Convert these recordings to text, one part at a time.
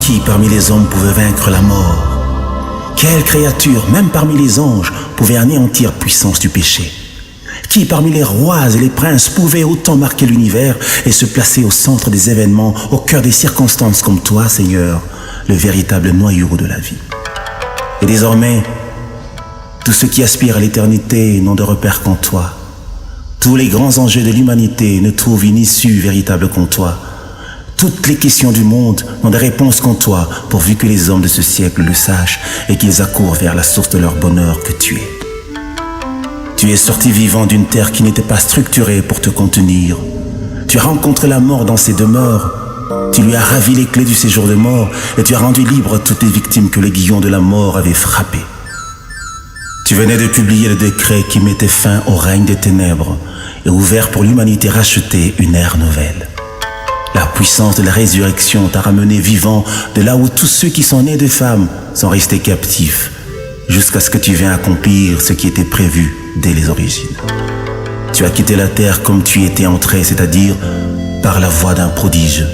Qui parmi les hommes pouvait vaincre la mort? Quelle créature, même parmi les anges, pouvait anéantir la puissance du péché? Qui parmi les rois et les princes pouvait autant marquer l'univers et se placer au centre des événements, au cœur des circonstances comme toi, Seigneur, le véritable noyau de la vie? Et désormais, tous ceux qui aspirent à l'éternité n'ont de repère qu'en toi. Tous les grands enjeux de l'humanité ne trouvent une issue véritable qu'en toi. Toutes les questions du monde n'ont de réponse qu'en toi, pourvu que les hommes de ce siècle le sachent et qu'ils accourent vers la source de leur bonheur que tu es. Tu es sorti vivant d'une terre qui n'était pas structurée pour te contenir. Tu as rencontré la mort dans ses demeures. Tu lui as ravi les clés du séjour de mort et tu as rendu libres toutes les victimes que l'aiguillon de la mort avait frappées. Tu venais de publier le décret qui mettait fin au règne des ténèbres et ouvert pour l'humanité rachetée une ère nouvelle. La puissance de la résurrection t'a ramené vivant de là où tous ceux qui sont nés de femmes sont restés captifs, jusqu'à ce que tu viennes accomplir ce qui était prévu dès les origines. Tu as quitté la terre comme tu y étais entré, c'est-à-dire par la voie d'un prodige.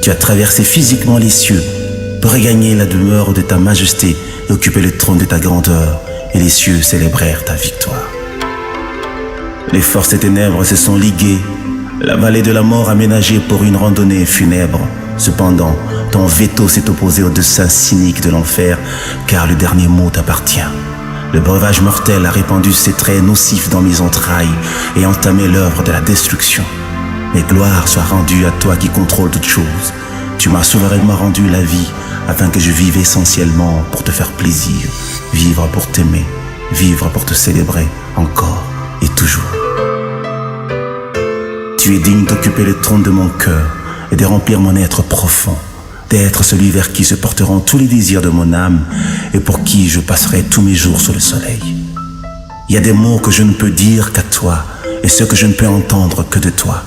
Tu as traversé physiquement les cieux pour regagner la demeure de ta majesté et occuper le trône de ta grandeur, et les cieux célébrèrent ta victoire. Les forces des ténèbres se sont liguées, la vallée de la mort aménagée pour une randonnée funèbre. Cependant, ton veto s'est opposé au dessein cynique de l'enfer, car le dernier mot t'appartient. Le breuvage mortel a répandu ses traits nocifs dans mes entrailles et entamé l'œuvre de la destruction. Mais gloire soit rendue à toi qui contrôle toutes choses. Tu m'as souverainement rendu la vie afin que je vive essentiellement pour te faire plaisir, vivre pour t'aimer, vivre pour te célébrer encore et toujours. Tu es digne d'occuper le trône de mon cœur et de remplir mon être profond, d'être celui vers qui se porteront tous les désirs de mon âme et pour qui je passerai tous mes jours sous le soleil. Il y a des mots que je ne peux dire qu'à toi et ceux que je ne peux entendre que de toi.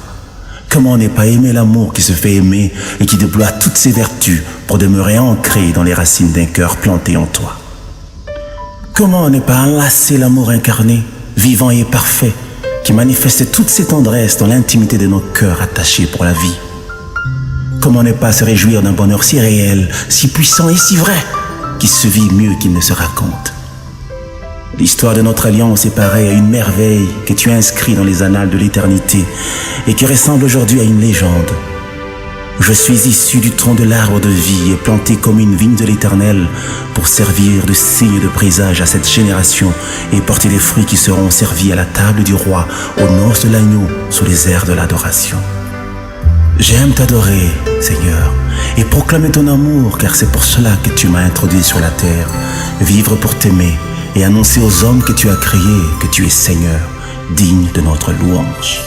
Comment ne pas aimer l'amour qui se fait aimer et qui déploie toutes ses vertus pour demeurer ancré dans les racines d'un cœur planté en toi? Comment ne pas enlacer l'amour incarné, vivant et parfait, qui manifeste toutes ses tendresses dans l'intimité de nos cœurs attachés pour la vie? Comment ne pas se réjouir d'un bonheur si réel, si puissant et si vrai, qui se vit mieux qu'il ne se raconte? L'histoire de notre alliance est pareille à une merveille que tu as inscrite dans les annales de l'éternité et qui ressemble aujourd'hui à une légende. Je suis issu du tronc de l'arbre de vie et planté comme une vigne de l'Éternel pour servir de signe de présage à cette génération et porter les fruits qui seront servis à la table du roi aux noces de l'agneau sous les airs de l'adoration. J'aime t'adorer, Seigneur, et proclamer ton amour, car c'est pour cela que tu m'as introduit sur la terre, vivre pour t'aimer et annoncer aux hommes que tu as créés que tu es Seigneur, digne de notre louange.